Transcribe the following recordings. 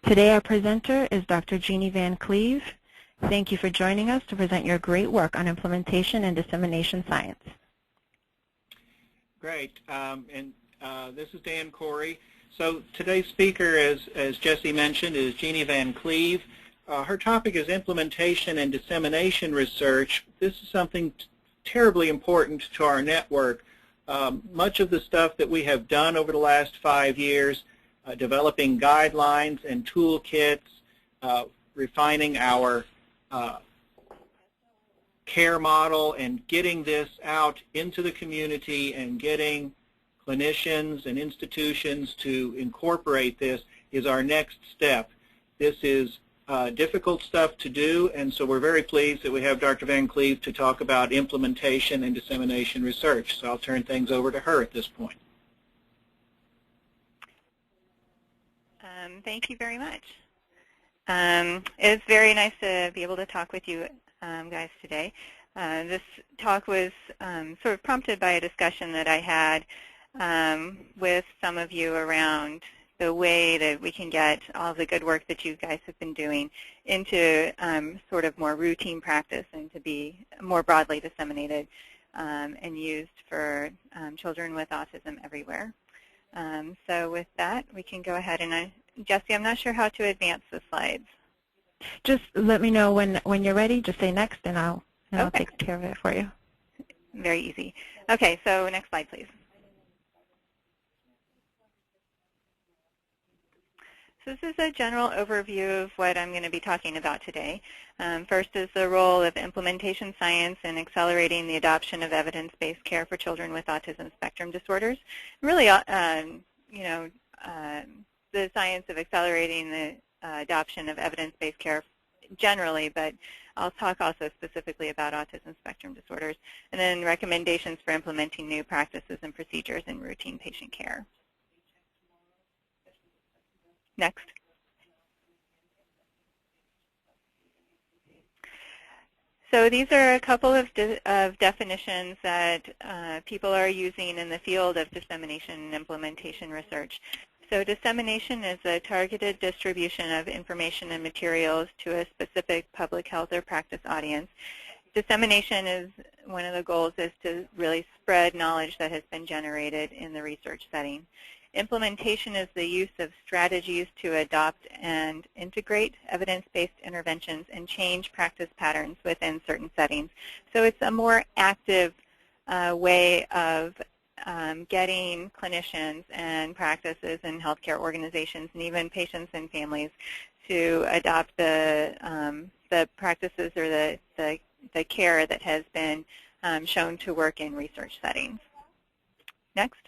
Today our presenter is Dr. Jeanne Van Cleave. Thank you for joining us to present your great work on implementation and dissemination science. Great. This is Dan Corey. So today's speaker, as Jesse mentioned, is Jeanne Van Cleave. Her topic is implementation and dissemination research. This is something terribly important to our network. Much of the stuff that we have done over the last 5 years, developing guidelines and toolkits, refining our care model and getting this out into the community and getting clinicians and institutions to incorporate this is our next step. This is difficult stuff to do, and so we're very pleased that we have Dr. Van Cleave to talk about implementation and dissemination research. So I'll turn things over to her at this point. Thank you very much. It's very nice to be able to talk with you guys today. This talk was sort of prompted by a discussion that I had with some of you around the way that we can get all the good work that you guys have been doing into sort of more routine practice and to be more broadly disseminated and used for children with autism everywhere. So with that, we can go ahead and Jesse, I'm not sure how to advance the slides. Just let me know when you're ready. Just say next, and I'll take care of it for you. Very easy. Okay, so next slide, please. So this is a general overview of what I'm going to be talking about today. First is the role of implementation science in accelerating the adoption of evidence-based care for children with autism spectrum disorders. Really, the science of accelerating the adoption of evidence-based care generally, but I'll talk also specifically about autism spectrum disorders, and then recommendations for implementing new practices and procedures in routine patient care. Next. So these are a couple of definitions that people are using in the field of dissemination and implementation research. So dissemination is a targeted distribution of information and materials to a specific public health or practice audience. Dissemination is one of the goals is to really spread knowledge that has been generated in the research setting. Implementation is the use of strategies to adopt and integrate evidence-based interventions and change practice patterns within certain settings. So it's a more active way of getting clinicians and practices and healthcare organizations and even patients and families to adopt the practices or the care that has been shown to work in research settings. Next.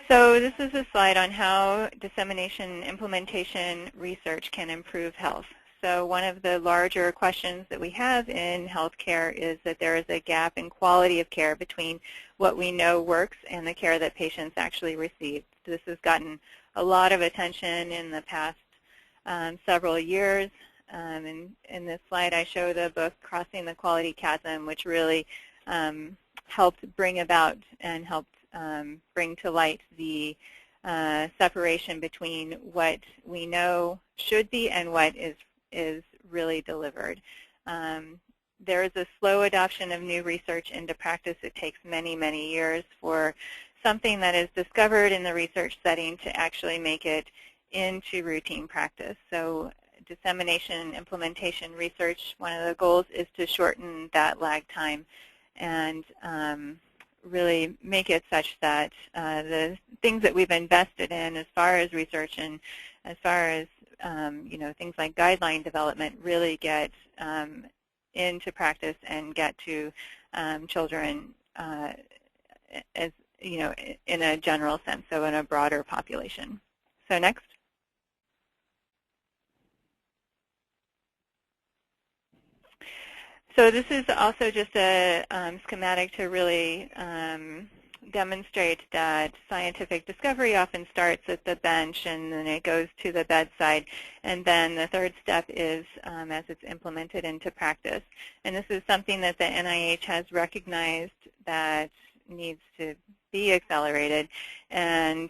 So this is a slide on how dissemination implementation research can improve health. So one of the larger questions that we have in healthcare is that there is a gap in quality of care between what we know works and the care that patients actually receive. This has gotten a lot of attention in the past several years. In this slide I show the book Crossing the Quality Chasm, which really helped bring about and helped bring to light the separation between what we know should be and what is really delivered. There is a slow adoption of new research into practice. It takes many, many years for something that is discovered in the research setting to actually make it into routine practice. So dissemination, implementation, research, one of the goals is to shorten that lag time and really make it such that the things that we've invested in as far as research and as far as things like guideline development really get into practice and get to children as in a general sense, so in a broader population. So next. So this is also just a schematic to really demonstrate that scientific discovery often starts at the bench and then it goes to the bedside, and then the third step is as it's implemented into practice. And this is something that the NIH has recognized, that needs to be accelerated. And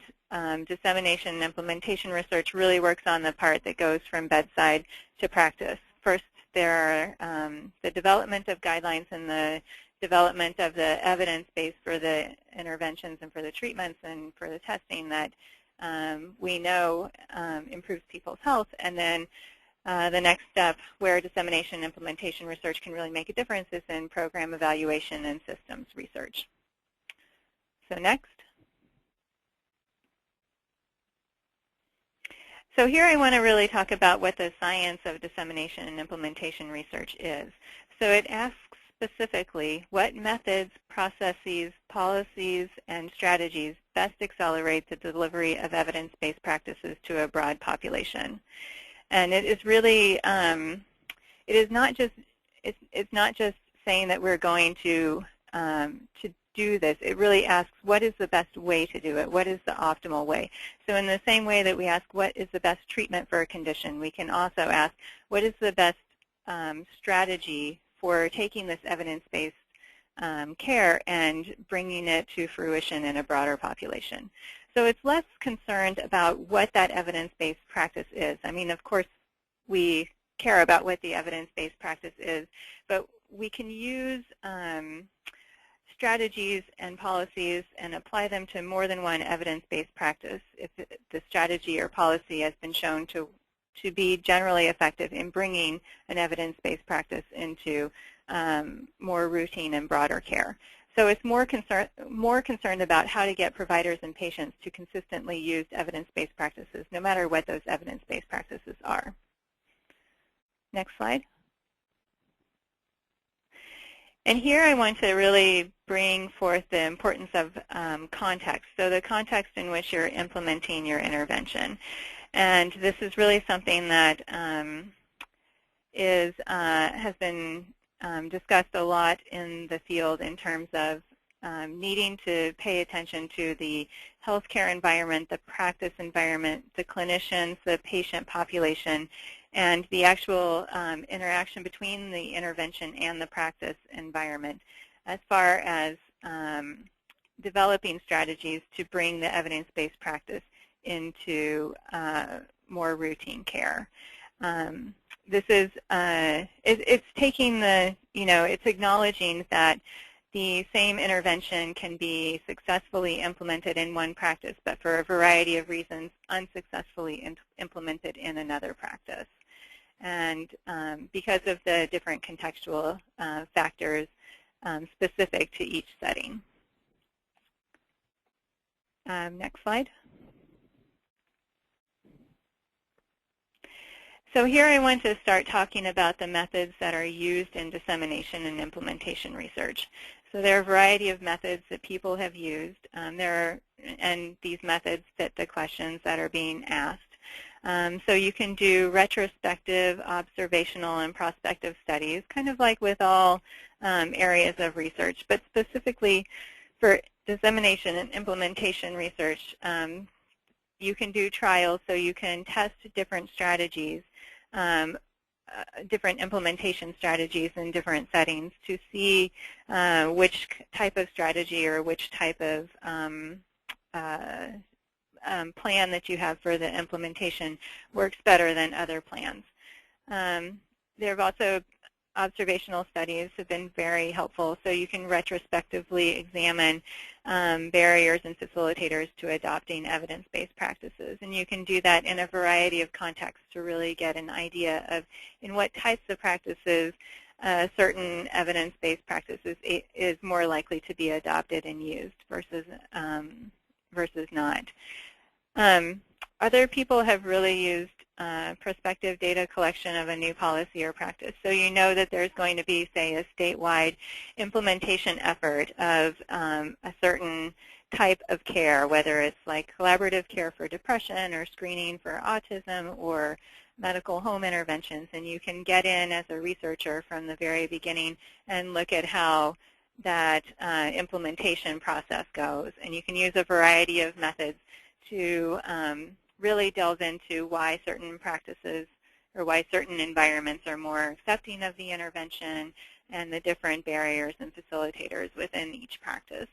dissemination and implementation research really works on the part that goes from bedside to practice. First, there are the development of guidelines and the development of the evidence base for the interventions and for the treatments and for the testing that we know improves people's health. And then the next step where dissemination and implementation research can really make a difference is in program evaluation and systems research. So next. So here I want to really talk about what the science of dissemination and implementation research is. So it asks specifically what methods, processes, policies, and strategies best accelerate the delivery of evidence-based practices to a broad population. And it is really, it is not just, it's not just saying that we're going to do this. It really asks what is the best way to do it, what is the optimal way. So in the same way that we ask what is the best treatment for a condition, we can also ask what is the best strategy for taking this evidence-based care and bringing it to fruition in a broader population. So it's less concerned about what that evidence-based practice is. I mean, of course, we care about what the evidence-based practice is, but we can use strategies and policies and apply them to more than one evidence-based practice if the strategy or policy has been shown to be generally effective in bringing an evidence-based practice into more routine and broader care. So it's more concerned about how to get providers and patients to consistently use evidence-based practices, no matter what those evidence-based practices are. Next slide. And here I want to really bring forth the importance of context, so the context in which you're implementing your intervention. And this is really something that has been discussed a lot in the field in terms of needing to pay attention to the healthcare environment, the practice environment, the clinicians, the patient population, and the actual interaction between the intervention and the practice environment as far as developing strategies to bring the evidence-based practice into more routine care. This is, it's taking the, it's acknowledging that the same intervention can be successfully implemented in one practice, but for a variety of reasons, unsuccessfully implemented in another practice. And because of the different contextual factors specific to each setting. Next slide. So here I want to start talking about the methods that are used in dissemination and implementation research. So there are a variety of methods that people have used, and these methods fit the questions that are being asked. So you can do retrospective, observational, and prospective studies, kind of like with all areas of research, but specifically for dissemination and implementation research, you can do trials, so you can test different strategies, different implementation strategies in different settings to see which type of strategy or which type of plan that you have for the implementation works better than other plans. There have also observational studies have been very helpful, so you can retrospectively examine barriers and facilitators to adopting evidence-based practices. And you can do that in a variety of contexts to really get an idea of in what types of practices certain evidence-based practices is more likely to be adopted and used versus not. Other people have really used prospective data collection of a new policy or practice. So you know that there's going to be, say, a statewide implementation effort of a certain type of care, whether it's like collaborative care for depression or screening for autism or medical home interventions. And you can get in as a researcher from the very beginning and look at how that implementation process goes. And you can use a variety of methods to really delve into why certain practices or why certain environments are more accepting of the intervention and the different barriers and facilitators within each practice.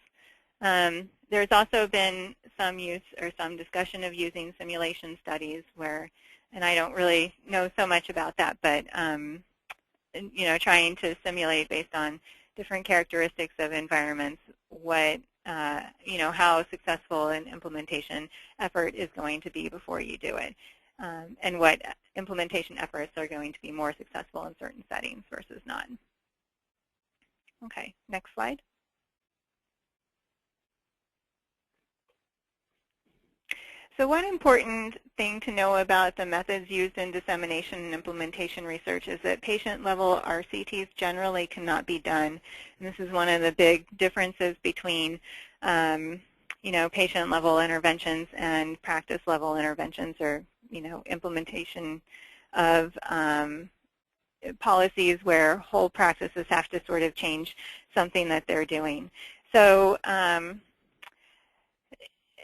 There's also been some use or some discussion of using simulation studies where, and I don't really know so much about that, but trying to simulate based on different characteristics of environments what how successful an implementation effort is going to be before you do it, and what implementation efforts are going to be more successful in certain settings versus not. Okay, next slide. So one important thing to know about the methods used in dissemination and implementation research is that patient-level RCTs generally cannot be done. And this is one of the big differences between patient-level interventions and practice-level interventions, or implementation of policies where whole practices have to sort of change something that they're doing. So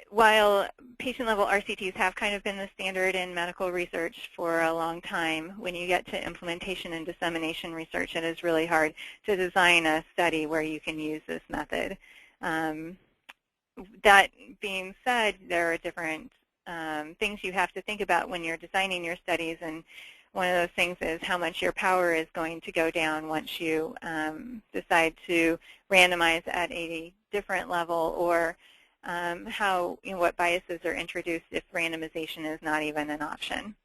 while patient-level RCTs have kind of been the standard in medical research for a long time, when you get to implementation and dissemination research, it is really hard to design a study where you can use this method. That being said, there are different things you have to think about when you're designing your studies, and one of those things is how much your power is going to go down once you decide to randomize at a different level, or what biases are introduced if randomization is not even an option.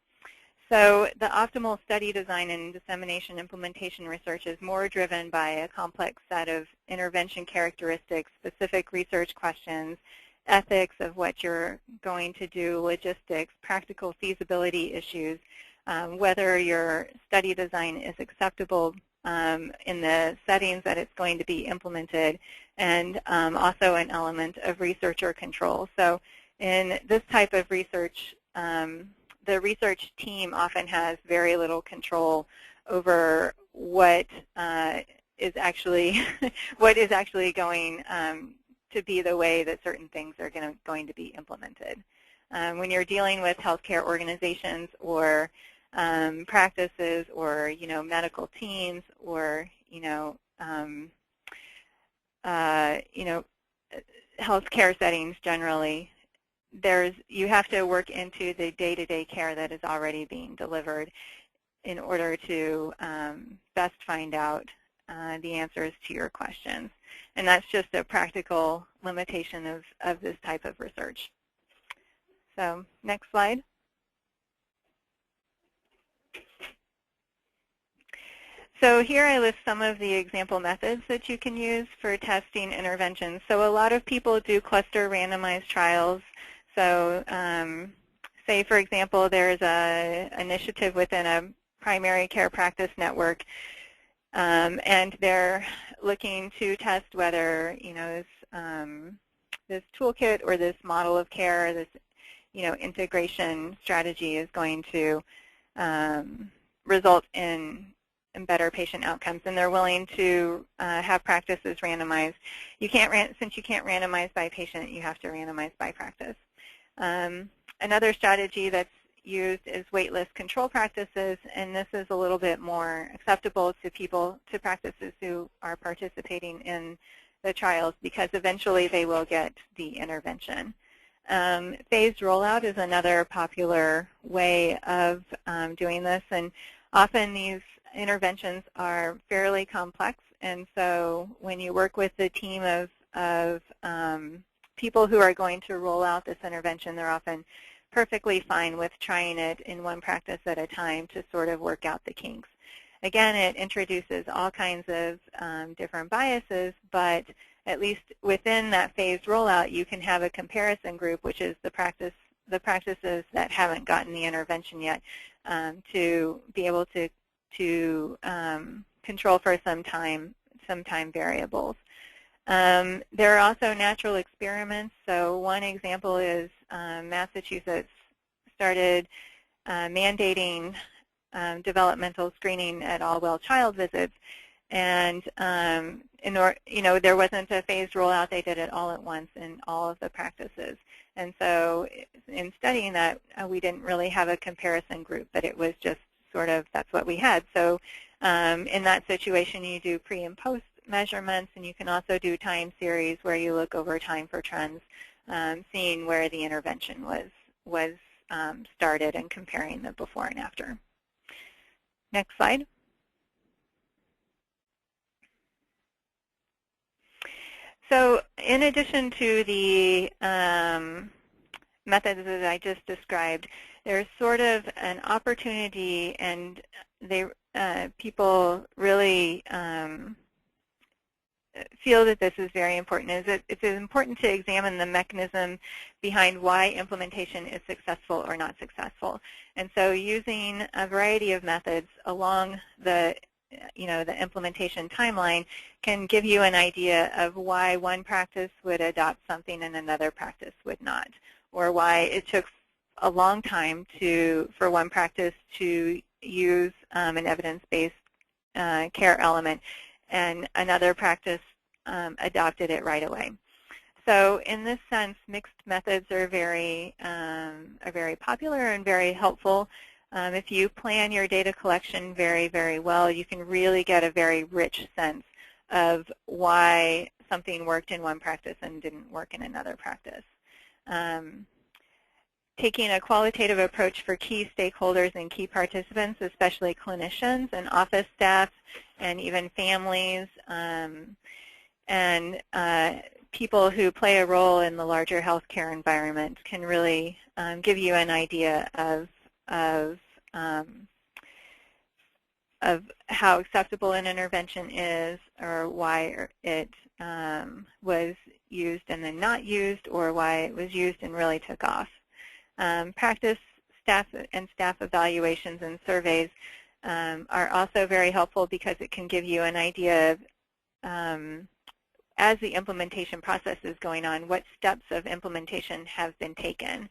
So the optimal study design and dissemination implementation research is more driven by a complex set of intervention characteristics, specific research questions, ethics of what you're going to do, logistics, practical feasibility issues, whether your study design is acceptable in the settings that it's going to be implemented, and also an element of researcher control. So in this type of research, the research team often has very little control over what is actually going to be the way that certain things are going to be implemented. When you're dealing with healthcare organizations or practices, or medical teams, or healthcare settings generally, you have to work into the day-to-day care that is already being delivered in order to best find out the answers to your questions. And that's just a practical limitation of this type of research. So next slide. So here I list some of the example methods that you can use for testing interventions. So a lot of people do cluster randomized trials. So say, for example, there's an initiative within a primary care practice network, and they're looking to test whether this toolkit or this model of care, this integration strategy is going to result in better patient outcomes, and they're willing to have practices randomized. Since you can't randomize by patient, you have to randomize by practice. Another strategy that's used is waitlist control practices, and this is a little bit more acceptable to practices who are participating in the trials, because eventually they will get the intervention. Phased rollout is another popular way of doing this, and often these interventions are fairly complex, and so when you work with a team of people who are going to roll out this intervention, they're often perfectly fine with trying it in one practice at a time to sort of work out the kinks. Again, it introduces all kinds of different biases, but at least within that phased rollout, you can have a comparison group, which is the practices that haven't gotten the intervention yet, to be able to control for some time variables. There are also natural experiments. So one example is Massachusetts started mandating developmental screening at all well-child visits, and there wasn't a phased rollout. They did it all at once in all of the practices. And so in studying that, we didn't really have a comparison group, but it was just sort of, that's what we had. So in that situation, you do pre and post measurements, and you can also do time series where you look over time for trends, seeing where the intervention was started and comparing the before and after. Next slide. So in addition to the methods that I just described, there's sort of an opportunity, and people really feel that this is very important, is that it's important to examine the mechanism behind why implementation is successful or not successful. And so using a variety of methods along the implementation timeline can give you an idea of why one practice would adopt something and another practice would not, or why it took a long time for one practice to use an evidence-based care element and another practice adopted it right away. So in this sense, mixed methods are very popular and very helpful. If you plan your data collection very, very well, you can really get a very rich sense of why something worked in one practice and didn't work in another practice. Taking a qualitative approach for key stakeholders and key participants, especially clinicians and office staff and even families and people who play a role in the larger healthcare environment can really give you an idea of how acceptable an intervention is, or why it was used and then not used, or why it was used and really took off. Practice staff evaluations and surveys are also very helpful because it can give you an idea of, as the implementation process is going on, what steps of implementation have been taken.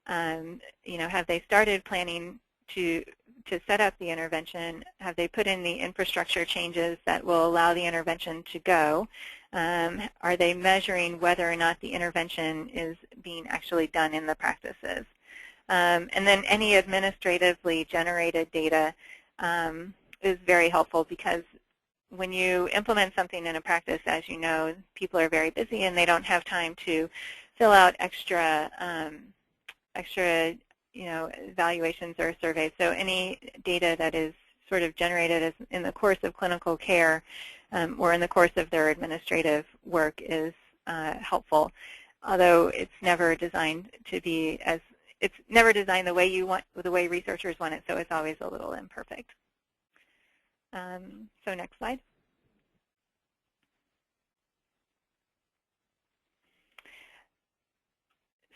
Have they started planning to set up the intervention? Have they put in the infrastructure changes that will allow the intervention to go? Are they measuring whether or not the intervention is being actually done in the practices? And then any administratively generated data is very helpful, because when you implement something in a practice, as you know, people are very busy and they don't have time to fill out extra evaluations or surveys. So any data that is sort of generated in the course of clinical care or in the course of their administrative work is helpful, although it's never designed to be it's never designed the way researchers want it, so it's always a little imperfect. So next slide.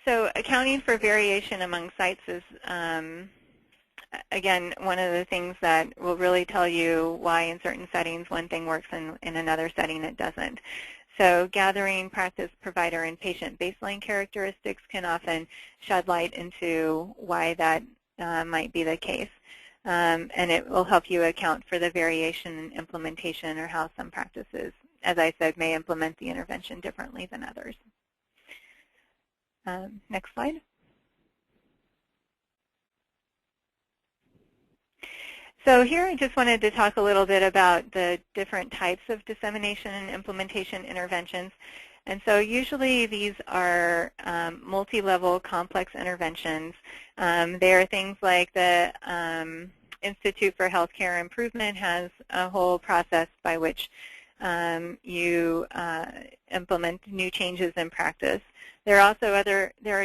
So accounting for variation among sites is, again, one of the things that will really tell you why in certain settings one thing works and in another setting it doesn't. So gathering practice, provider, and patient baseline characteristics can often shed light into why that might be the case. And it will help you account for the variation in implementation, or how some practices, as I said, may implement the intervention differently than others. Next slide. So here I just wanted to talk a little bit about the different types of dissemination and implementation interventions. And so usually these are multi-level complex interventions. They are things like the Institute for Healthcare Improvement has a whole process by which you implement new changes in practice. There are also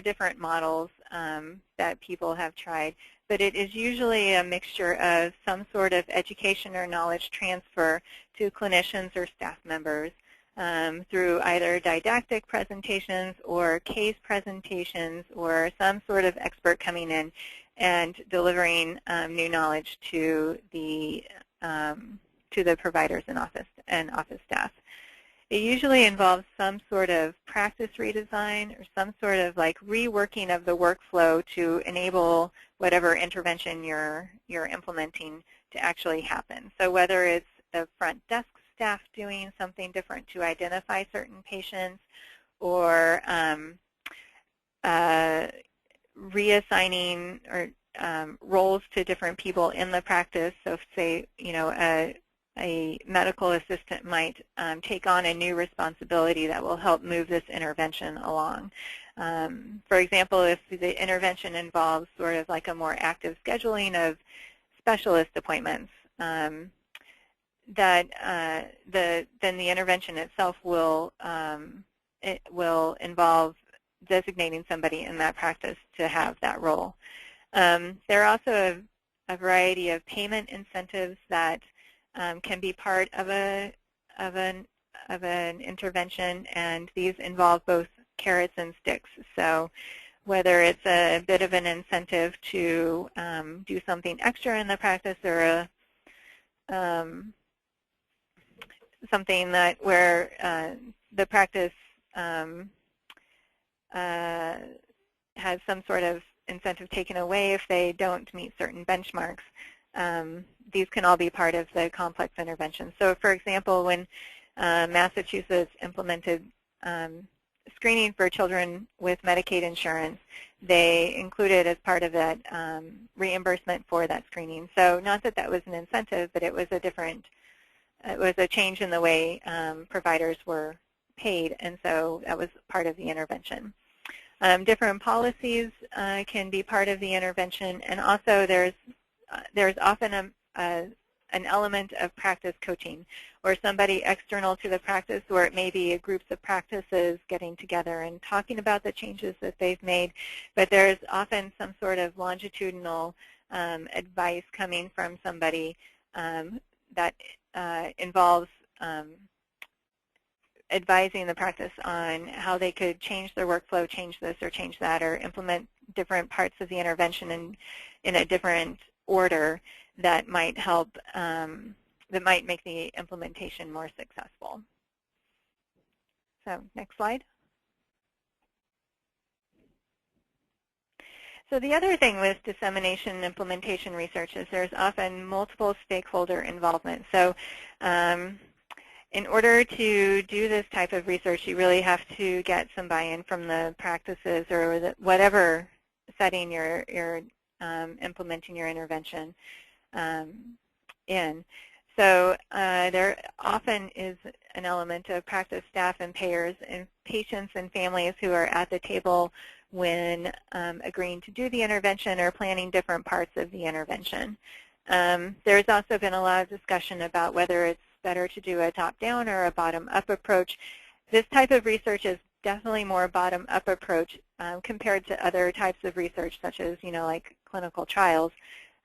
different models that people have tried, but it is usually a mixture of some sort of education or knowledge transfer to clinicians or staff members through either didactic presentations or case presentations, or some sort of expert coming in and delivering new knowledge to the providers and office staff. It usually involves some sort of practice redesign or some sort of reworking of the workflow to enable whatever intervention you're implementing to actually happen. So whether it's the front desk staff doing something different to identify certain patients, or reassigning or roles to different people in the practice. So if, say, a a medical assistant might take on a new responsibility that will help move this intervention along. For example, if the intervention involves sort of like a more active scheduling of specialist appointments, then the intervention itself will involve designating somebody in that practice to have that role. There are also a variety of payment incentives that can be part of an intervention, and these involve both carrots and sticks. So whether it's a bit of an incentive to do something extra in the practice, or something that where the practice has some sort of incentive taken away if they don't meet certain benchmarks. These can all be part of the complex intervention. So for example, when Massachusetts implemented screening for children with Medicaid insurance, they included as part of that reimbursement for that screening. So not that that was an incentive, but it was a change in the way providers were paid, and so that was part of the intervention. Different policies can be part of the intervention, and also there's often an element of practice coaching, or somebody external to the practice, where it may be groups of practices getting together and talking about the changes that they've made, but there's often some sort of longitudinal advice coming from somebody that involves advising the practice on how they could change their workflow, change this or change that, or implement different parts of the intervention in a different order that might help, that might make the implementation more successful. So next slide. So the other thing with dissemination and implementation research is there's often multiple stakeholder involvement. So in order to do this type of research, you really have to get some buy-in from the practices or whatever setting you're implementing your intervention in. So there often is an element of practice staff and payers and patients and families who are at the table when agreeing to do the intervention or planning different parts of the intervention. There's also been a lot of discussion about whether it's better to do a top-down or a bottom-up approach. This type of research is definitely more bottom-up approach compared to other types of research, such as, like clinical trials,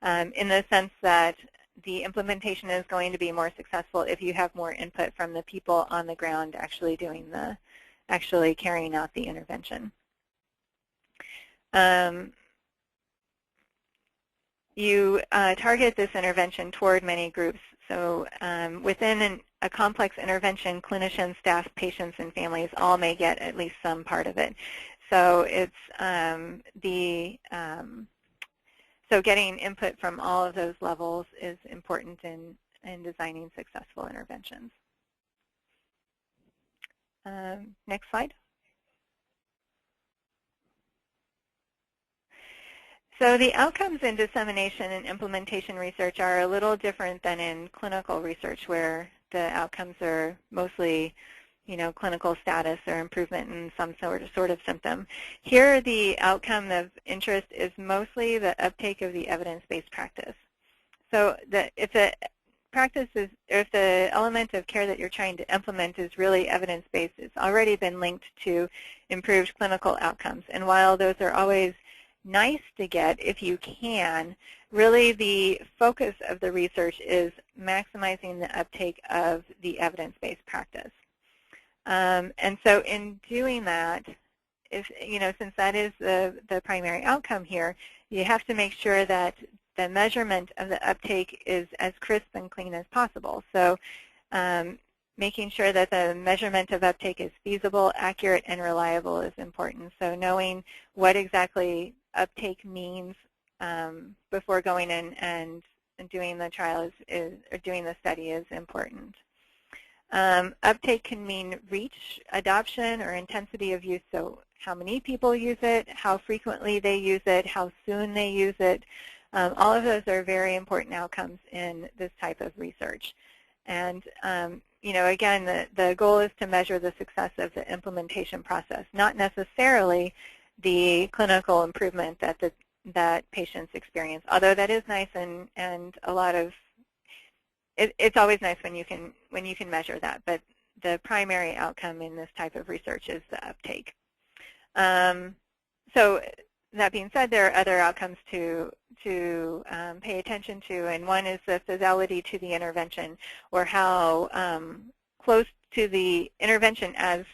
in the sense that the implementation is going to be more successful if you have more input from the people on the ground actually carrying out the intervention. You target this intervention toward many groups. So within a complex intervention, clinicians, staff, patients, and families all may get at least some part of it. So it's so getting input from all of those levels is important in designing successful interventions. Next slide. So the outcomes in dissemination and implementation research are a little different than in clinical research, where the outcomes are mostly, clinical status or improvement in some sort of symptom. Here, the outcome of interest is mostly the uptake of the evidence-based practice. So if the element of care that you're trying to implement is really evidence-based, it's already been linked to improved clinical outcomes. And while those are always nice to get if you can, really the focus of the research is maximizing the uptake of the evidence-based practice. And so in doing that, since that is the primary outcome here, you have to make sure that the measurement of the uptake is as crisp and clean as possible. So making sure that the measurement of uptake is feasible, accurate, and reliable is important. So knowing what exactly uptake means before going in and doing the trial or doing the study is important. Uptake can mean reach, adoption, or intensity of use. So how many people use it, how frequently they use it, how soon they use it. All of those are very important outcomes in this type of research. And again, the goal is to measure the success of the implementation process, not necessarily the clinical improvement that patients experience. Although that is nice, and a lot of it's always nice when you can measure that. But the primary outcome in this type of research is the uptake. So that being said, there are other outcomes to pay attention to, and one is the fidelity to the intervention, or how close to the intervention as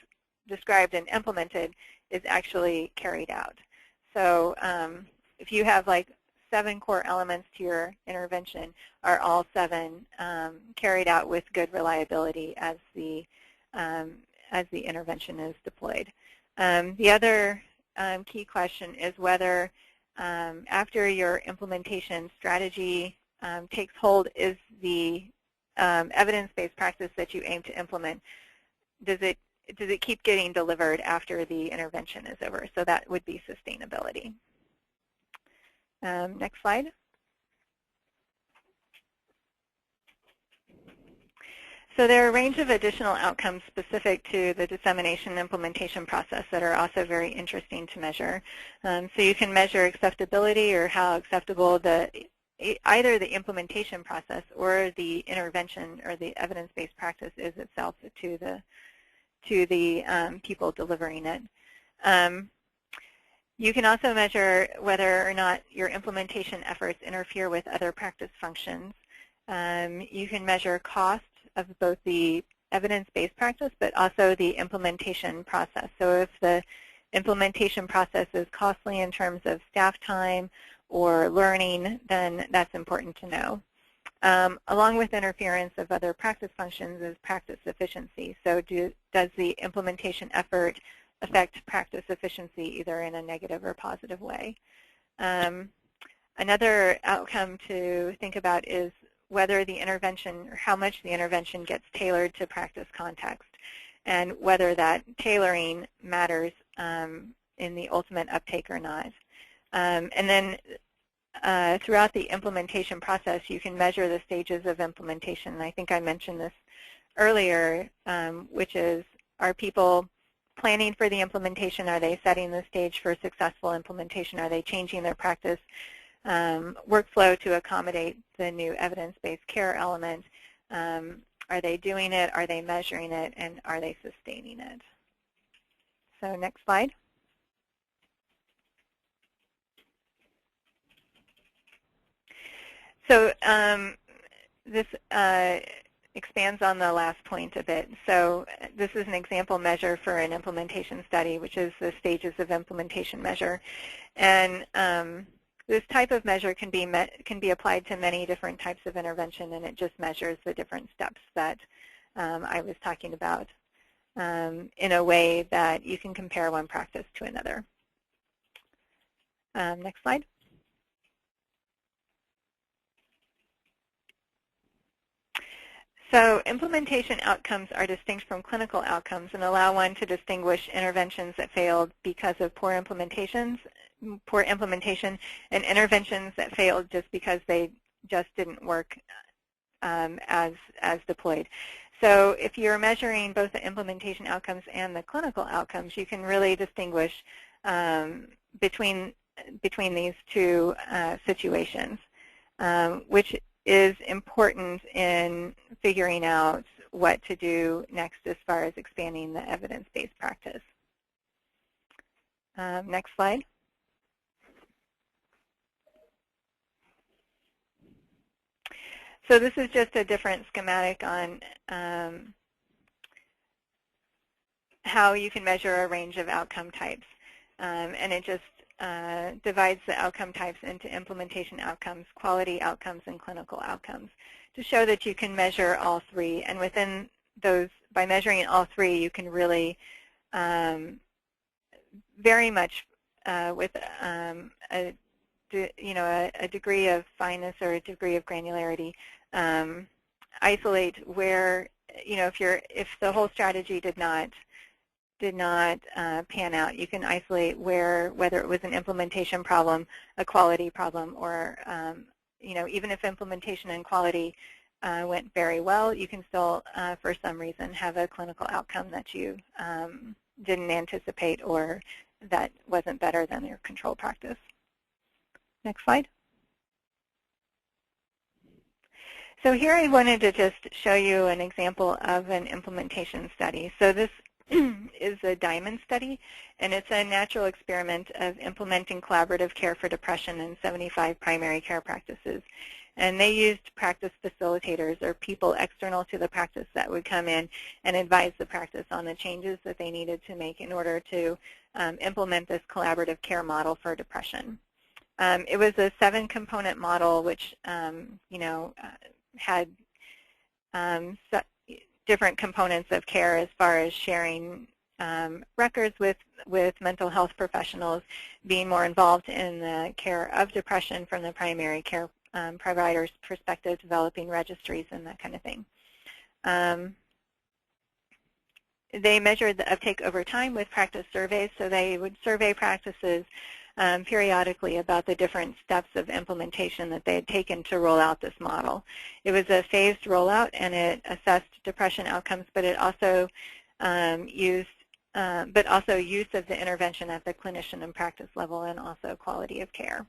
described and implemented is actually carried out. So if you have like 7 core elements to your intervention, are all 7 carried out with good reliability as the intervention is deployed. The other key question is whether after your implementation strategy takes hold, is the evidence-based practice that you aim to implement, does it keep getting delivered after the intervention is over? So that would be sustainability. Next slide. So there are a range of additional outcomes specific to the dissemination and implementation process that are also very interesting to measure. So you can measure acceptability, or how acceptable either the implementation process or the intervention or the evidence-based practice is itself to the people delivering it. You can also measure whether or not your implementation efforts interfere with other practice functions. You can measure cost of both the evidence-based practice but also the implementation process. So if the implementation process is costly in terms of staff time or learning, then that's important to know. Along with interference of other practice functions is practice efficiency. So does the implementation effort affect practice efficiency either in a negative or positive way? Another outcome to think about is whether the intervention, or how much the intervention gets tailored to practice context, and whether that tailoring matters in the ultimate uptake or not. And then throughout the implementation process, you can measure the stages of implementation. And I think I mentioned this earlier, which is, are people planning for the implementation? Are they setting the stage for successful implementation? Are they changing their practice workflow to accommodate the new evidence-based care element? Are they doing it? Are they measuring it? And are they sustaining it? So next slide. So this expands on the last point a bit. So this is an example measure for an implementation study, which is the stages of implementation measure. And this type of measure can be applied to many different types of intervention, and it just measures the different steps that I was talking about in a way that you can compare one practice to another. Next slide. So implementation outcomes are distinct from clinical outcomes and allow one to distinguish interventions that failed because of poor implementation, and interventions that failed just because they just didn't work as deployed. So if you're measuring both the implementation outcomes and the clinical outcomes, you can really distinguish between these two situations, which is important in figuring out what to do next as far as expanding the evidence-based practice. Next slide. So this is just a different schematic on how you can measure a range of outcome types. And it just divides the outcome types into implementation outcomes, quality outcomes, and clinical outcomes to show that you can measure all 3. And within those, by measuring all 3, you can really very much with a degree of fineness or a degree of granularity, isolate where, if the whole strategy did not pan out, you can isolate whether it was an implementation problem, a quality problem, or even if implementation and quality went very well, you can still, for some reason, have a clinical outcome that you didn't anticipate or that wasn't better than your control practice. Next slide. So here I wanted to just show you an example of an implementation study. So this is a DIAMOND study, and it's a natural experiment of implementing collaborative care for depression in 75 primary care practices. And they used practice facilitators, or people external to the practice that would come in and advise the practice on the changes that they needed to make in order to implement this collaborative care model for depression. It was a 7-component model, which had different components of care as far as sharing records with mental health professionals, being more involved in the care of depression from the primary care provider's perspective, developing registries and that kind of thing. They measured the uptake over time with practice surveys, so they would survey practices periodically about the different steps of implementation that they had taken to roll out this model. It was a phased rollout, and it assessed depression outcomes, but it also use of the intervention at the clinician and practice level, and also quality of care.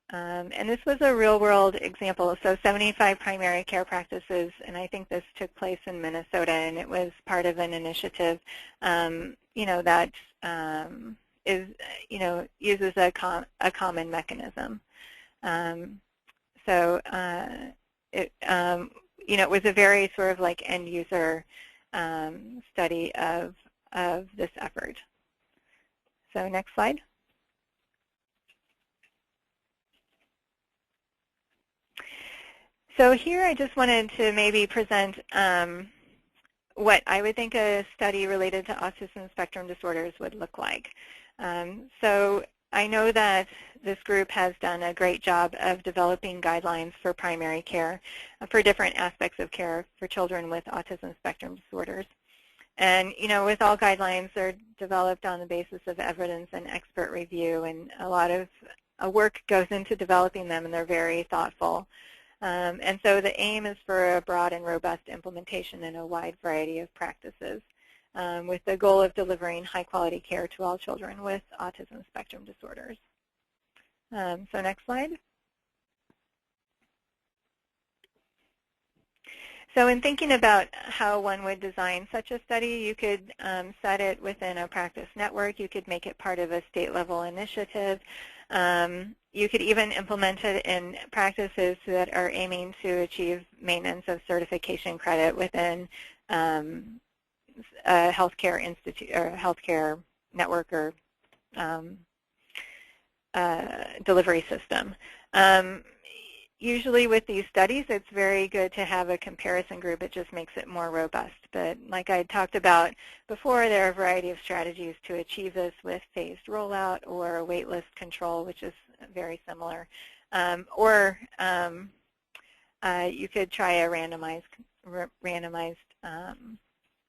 And this was a real-world example. So 75 primary care practices, and I think this took place in Minnesota, and it was part of an initiative, that uses a common mechanism. It was a very sort of like end-user study of this effort. So next slide. So here I just wanted to maybe present what I would think a study related to autism spectrum disorders would look like. So I know that this group has done a great job of developing guidelines for primary care for different aspects of care for children with autism spectrum disorders. And, with all guidelines, they're developed on the basis of evidence and expert review, and a lot of work goes into developing them, and they're very thoughtful. And so the aim is for a broad and robust implementation in a wide variety of practices, with the goal of delivering high-quality care to all children with autism spectrum disorders. So next slide. So in thinking about how one would design such a study, you could set it within a practice network. You could make it part of a state-level initiative. You could even implement it in practices that are aiming to achieve maintenance of certification credit within a healthcare institute or healthcare network or delivery system. Usually with these studies, it's very good to have a comparison group. It just makes it more robust. But like I talked about before, there are a variety of strategies to achieve this with phased rollout or waitlist control, which is very similar. Or you could try a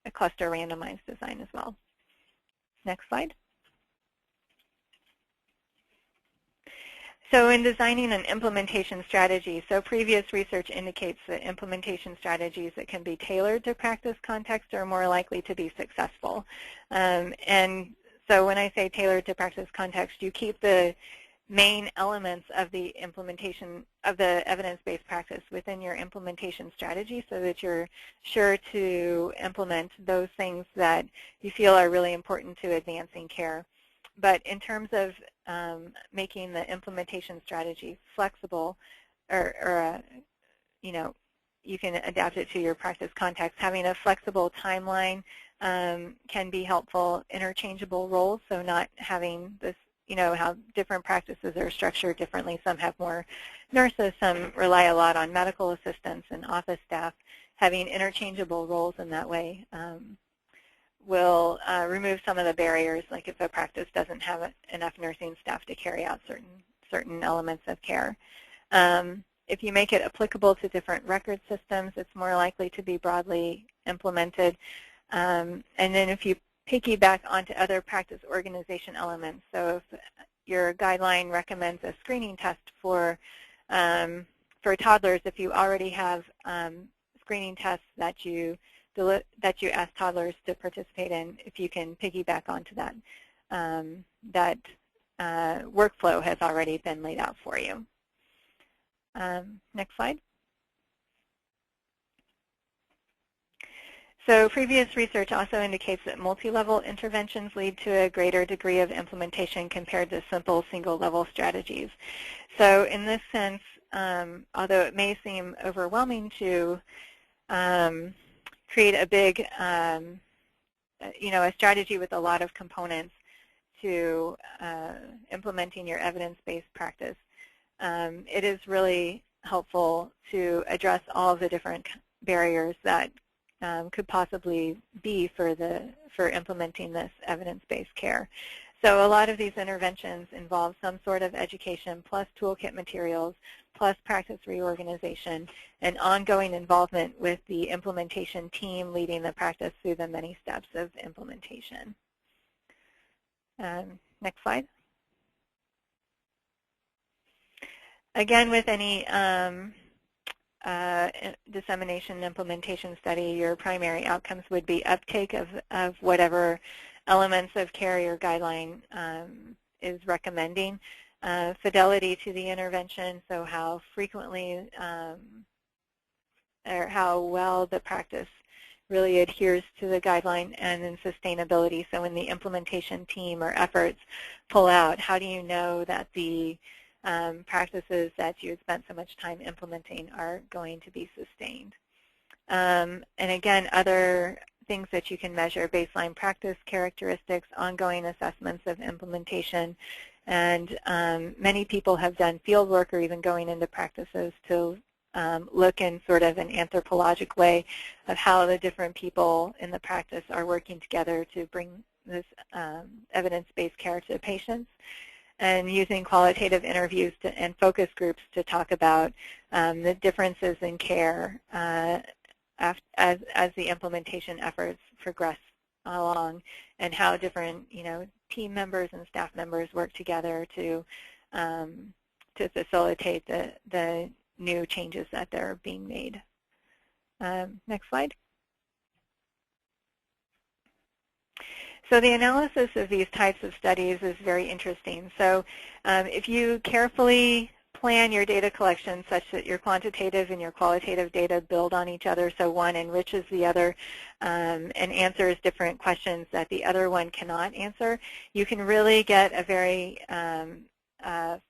a cluster randomized design as well. Next slide. So in designing an implementation strategy, so previous research indicates that implementation strategies that can be tailored to practice context are more likely to be successful. And so when I say tailored to practice context, you keep the main elements of the implementation of the evidence-based practice within your implementation strategy so that you're sure to implement those things that you feel are really important to advancing care. But in terms of making the implementation strategy flexible, or you can adapt it to your practice context. Having a flexible timeline can be helpful. Interchangeable roles, so not having this, how different practices are structured differently. Some have more nurses, some rely a lot on medical assistants and office staff. Having interchangeable roles in that way will remove some of the barriers, like if a practice doesn't have enough nursing staff to carry out certain elements of care. If you make it applicable to different record systems, it's more likely to be broadly implemented. And then if you piggyback onto other practice organization elements, so if your guideline recommends a screening test for for toddlers, if you already have screening tests that you ask toddlers to participate in, if you can piggyback onto that, that workflow has already been laid out for you. Next slide. So previous research also indicates that multi-level interventions lead to a greater degree of implementation compared to simple single-level strategies. So in this sense, although it may seem overwhelming to create a big, a strategy with a lot of components to implementing your evidence-based practice, it is really helpful to address all of the different barriers that could possibly be for implementing this evidence-based care. So a lot of these interventions involve some sort of education plus toolkit materials plus practice reorganization and ongoing involvement with the implementation team leading the practice through the many steps of implementation. Next slide. Again, with any dissemination and implementation study, your primary outcomes would be uptake of whatever elements of care your guideline is recommending, fidelity to the intervention, so how frequently or how well the practice really adheres to the guideline, and then sustainability, so when the implementation team or efforts pull out, how do you know that the practices that you spent so much time implementing are going to be sustained. And again, other things that you can measure: baseline practice characteristics, ongoing assessments of implementation, and many people have done field work or even going into practices to look in sort of an anthropologic way of how the different people in the practice are working together to bring this evidence-based care to patients, and using qualitative interviews and focus groups to talk about the differences in care as the implementation efforts progress along, and how different team members and staff members work together to facilitate the new changes that are being made. Next slide. So the analysis of these types of studies is very interesting. So if you carefully plan your data collection such that your quantitative and your qualitative data build on each other, so one enriches the other and answers different questions that the other one cannot answer, you can really get a very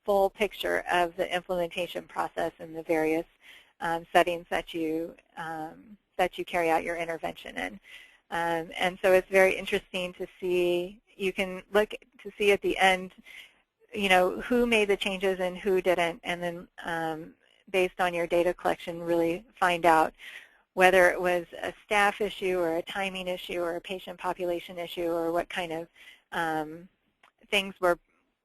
full picture of the implementation process in the various settings that you carry out your intervention in. And so it's very interesting to see. You can look to see at the end, who made the changes and who didn't, and then based on your data collection, really find out whether it was a staff issue or a timing issue or a patient population issue, or what kind of things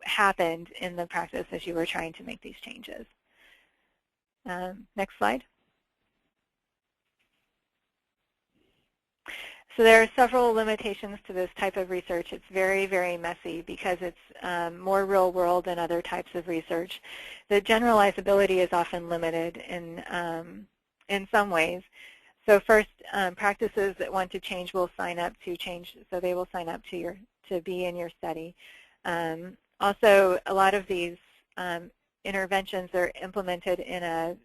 happened in the practice as you were trying to make these changes. Next slide. So there are several limitations to this type of research. It's very, very messy because it's more real world than other types of research. The generalizability is often limited in some ways. So first, practices that want to change will sign up to change, so they will sign up to be in your study. Also, a lot of these interventions are implemented in a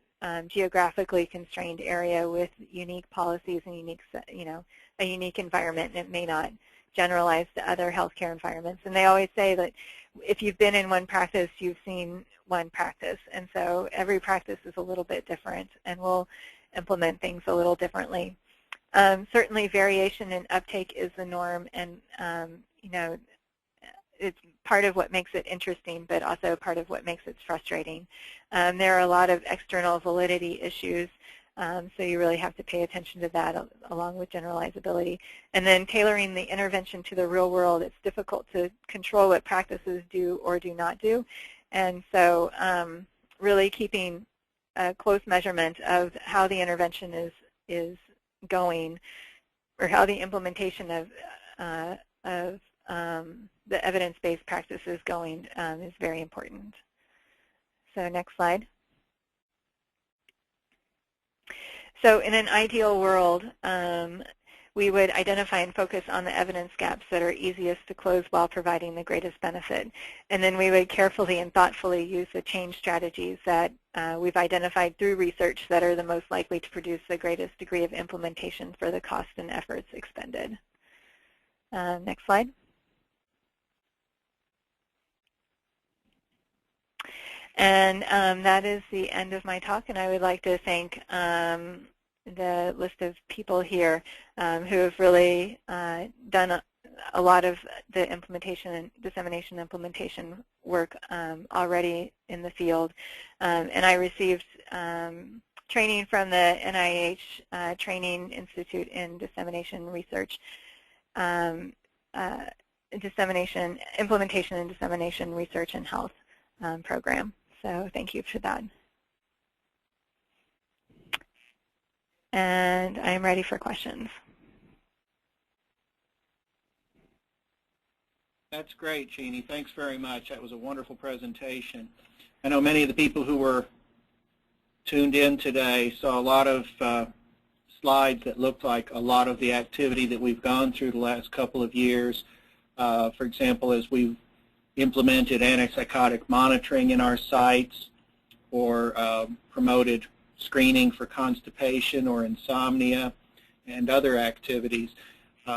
geographically constrained area with unique policies and unique, a unique environment, and it may not generalize to other healthcare environments. And they always say that if you've been in one practice, you've seen one practice. And so every practice is a little bit different and will implement things a little differently. Certainly variation in uptake is the norm, and it's part of what makes it interesting, but also part of what makes it frustrating. There are a lot of external validity issues, so you really have to pay attention to that along with generalizability. And then tailoring the intervention to the real world, it's difficult to control what practices do or do not do. And so really keeping a close measurement of how the intervention is going, or how the implementation of the evidence-based practice is going is very important. So next slide. So in an ideal world, we would identify and focus on the evidence gaps that are easiest to close while providing the greatest benefit. And then we would carefully and thoughtfully use the change strategies that we've identified through research that are the most likely to produce the greatest degree of implementation for the cost and efforts expended. Next slide. And that is the end of my talk, and I would like to thank the list of people here who have really done a lot of the implementation and dissemination implementation work already in the field. And I received training from the NIH Training Institute in Dissemination Research, Implementation and Dissemination Research and Health program. So thank you for that. And I am ready for questions. That's great, Jeanne. Thanks very much. That was a wonderful presentation. I know many of the people who were tuned in today saw a lot of slides that looked like a lot of the activity that we've gone through the last couple of years. For example, as we've implemented antipsychotic monitoring in our sites or promoted screening for constipation or insomnia and other activities.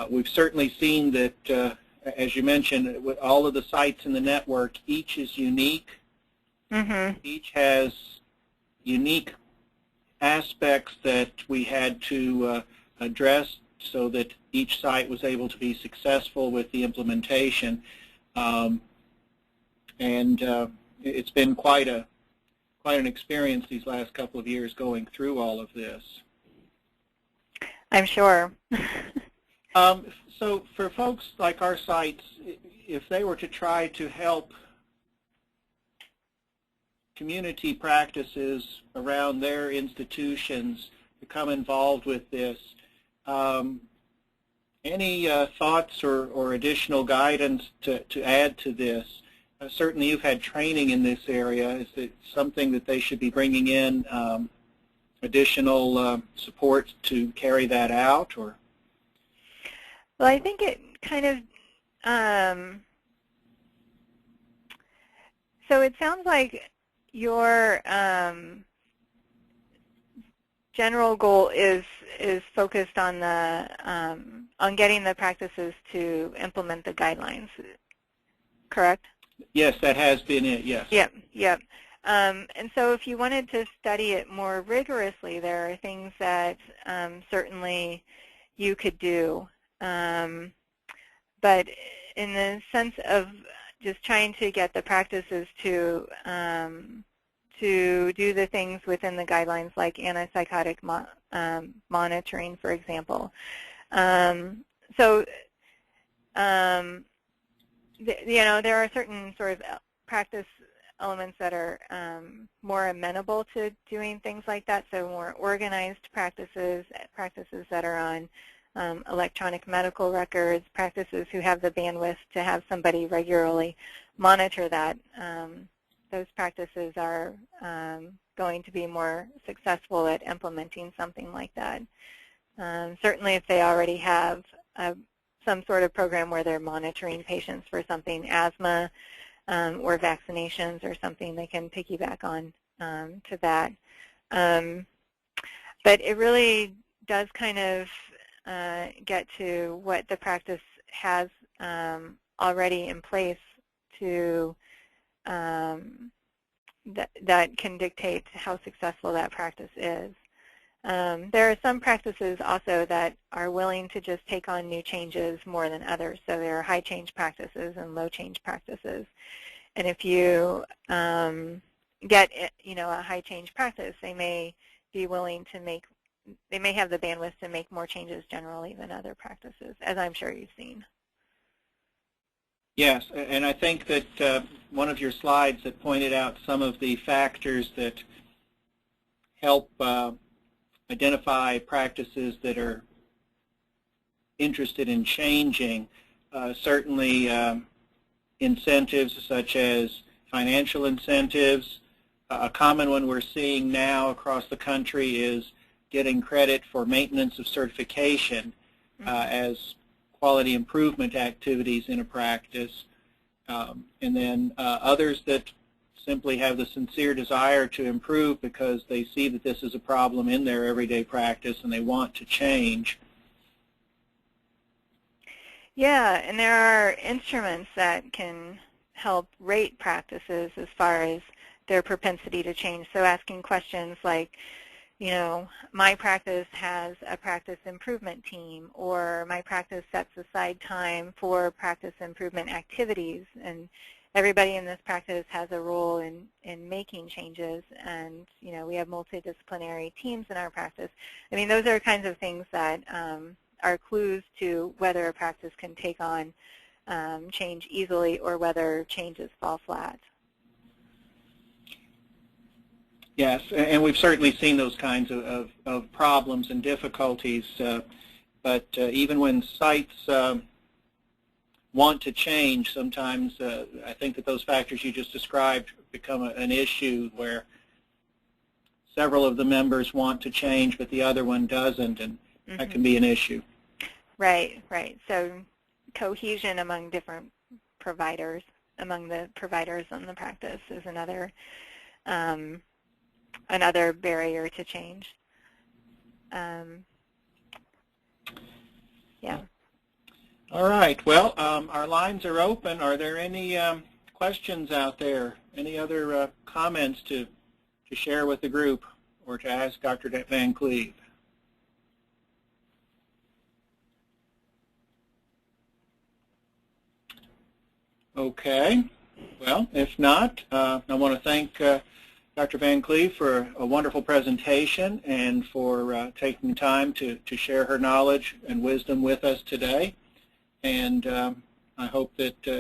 We've certainly seen that, as you mentioned, with all of the sites in the network, each is unique. Mm-hmm. Each has unique aspects that we had to address so that each site was able to be successful with the implementation. It's been quite an experience these last couple of years going through all of this. I'm sure. So for folks like our sites, if they were to try to help community practices around their institutions become involved with this, any thoughts or additional guidance to add to this? Certainly you've had training in this area. Is it something that they should be bringing in additional support to carry that out? Or? Well, I think it kind of, so it sounds like your general goal is focused on the on getting the practices to implement the guidelines, correct? Yes, that has been it, yes. Yep. And so if you wanted to study it more rigorously, there are things that certainly you could do. But in the sense of just trying to get the practices to do the things within the guidelines, like antipsychotic monitoring, for example. There are certain sort of practice elements that are more amenable to doing things like that, so more organized practices that are on electronic medical records, practices who have the bandwidth to have somebody regularly monitor that. Those practices are going to be more successful at implementing something like that. Certainly if they already have some sort of program where they're monitoring patients for something, asthma or vaccinations or something, they can piggyback on to that. But it really does kind of get to what the practice has already in place to that can dictate how successful that practice is. There are some practices also that are willing to just take on new changes more than others. So there are high change practices and low change practices. And if you get a high change practice, they may be willing to they may have the bandwidth to make more changes generally than other practices, as I'm sure you've seen. Yes, and I think that one of your slides that pointed out some of the factors that help identify practices that are interested in changing, certainly incentives such as financial incentives. A common one we're seeing now across the country is getting credit for maintenance of certification as quality improvement activities in a practice, and then others that simply have the sincere desire to improve because they see that this is a problem in their everyday practice and they want to change. Yeah, and there are instruments that can help rate practices as far as their propensity to change. So asking questions like, you know, my practice has a practice improvement team, or my practice sets aside time for practice improvement activities, and everybody in this practice has a role in making changes, and, you know, we have multidisciplinary teams in our practice. I mean, those are kinds of things that are clues to whether a practice can take on change easily or whether changes fall flat. Yes, and we've certainly seen those kinds of problems and difficulties, but even when sites want to change, sometimes I think that those factors you just described become an issue where several of the members want to change but the other one doesn't, and that can be an issue. Right, right. So cohesion among different providers, among the providers in the practice is another another barrier to change. Yeah. All right. Well, our lines are open. Are there any questions out there? Any other comments to share with the group or to ask Dr. Van Cleave? Okay. Well, if not, I want to thank Dr. Van Cleave for a wonderful presentation and for taking time to share her knowledge and wisdom with us today. And I hope that